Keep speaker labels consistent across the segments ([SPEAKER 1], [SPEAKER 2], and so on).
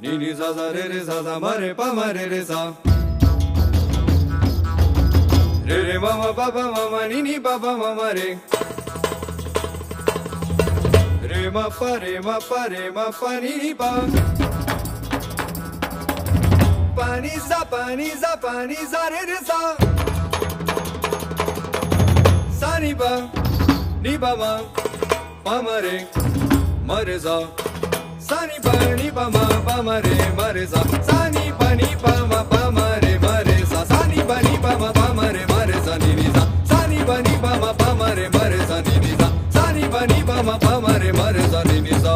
[SPEAKER 1] ni ni sa sa re sa ma re pa ma re sa re ma ma pa ma ni ni pa ma ma re ma pa ni ni pa pa ni sa re sa sa ni pa ma re sa sa ni pa ma re sa sa ni pa ma re sa sa ni pa ma re sa ni ni sa sa ni pa ma re sa ni ni sa sa ni pa ma re sa ni ni sa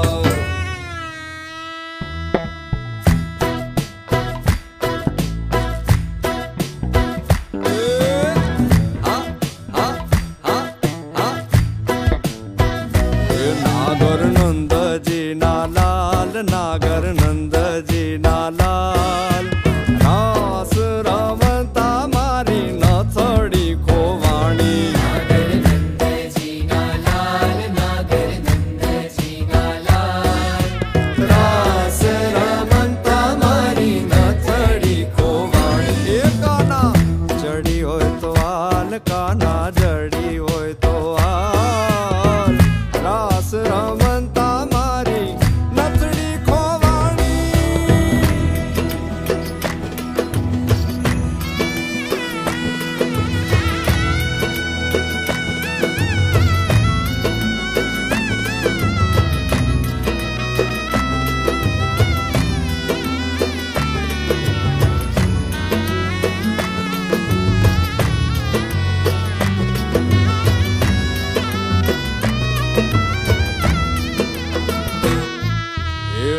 [SPEAKER 1] नागर नंद जी ना लाल नागर नंद जी ना लाल रास रमता मारी नथड़ी खोवाणी नागर नंद जी ना लाल नागर नंद जी ना लाल रास रमता मारी नथड़ी खोवाणी ए काना जड़ी होय तो आल काना जड़ी होय तो आल रास रमता मारी नथड़ी खोवाणी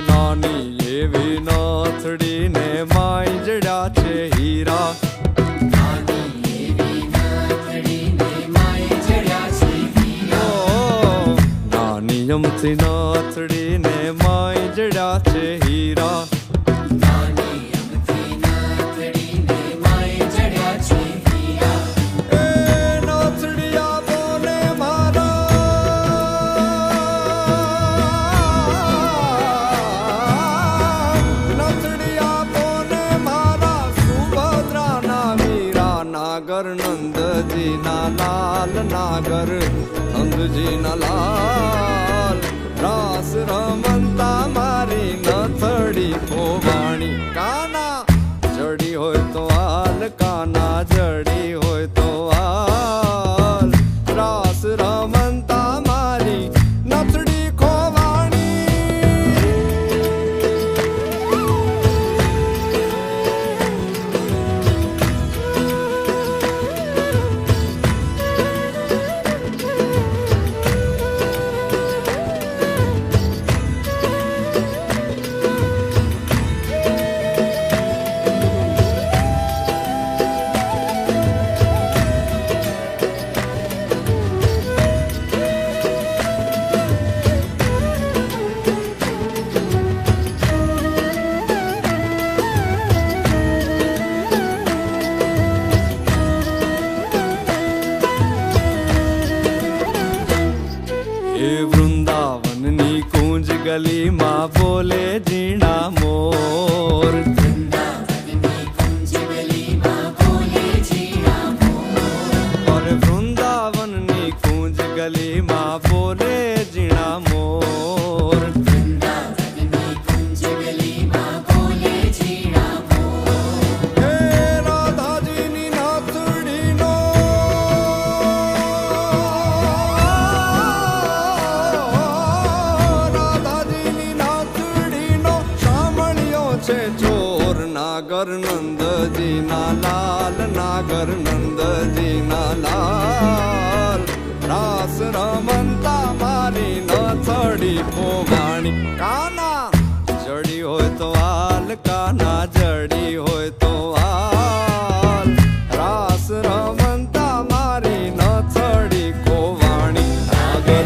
[SPEAKER 1] नानी एवी नाथड़ी ने माई जड़ा छे हीरा नानी एवी नाथड़ी ने माई जड़ा छे हीरा नानी अमथी नाथड़ी ने माई जड़ा छे हीरा नानी अमथी नाथड़ी ने माई जड़ा छे हीरा ए नाथड़िया बोले मारा नागर नंद जी ना लाल नागर नंद जी ना लाल रास रमंता मारी नथड़ी खोवाणी काना जड़ी होय तो आल काना जड़ी होय तो आल रास रमंता मारी नथड़ी खोवाणी वृंदावन नी कूंज गली माँ बोले जीना मोर वृंदावन नी कूंज गली माँ बोले जीना मोर और वृंदावन नी कूंज गली माँ बोले जीना मोर वृंदावन नी कूंज गली माँ बोले जीना मोर हे राधा जी नी नाथड़ी नो चोर नागर नंद जी ना लाल नागर नंद जी ना लाल रास रमंता मारी नथड़ी खोवाणी काना जड़ी होय तो आल काना जड़ी होय तो आल रास रमंता मारी नथड़ी खोवाणी नागर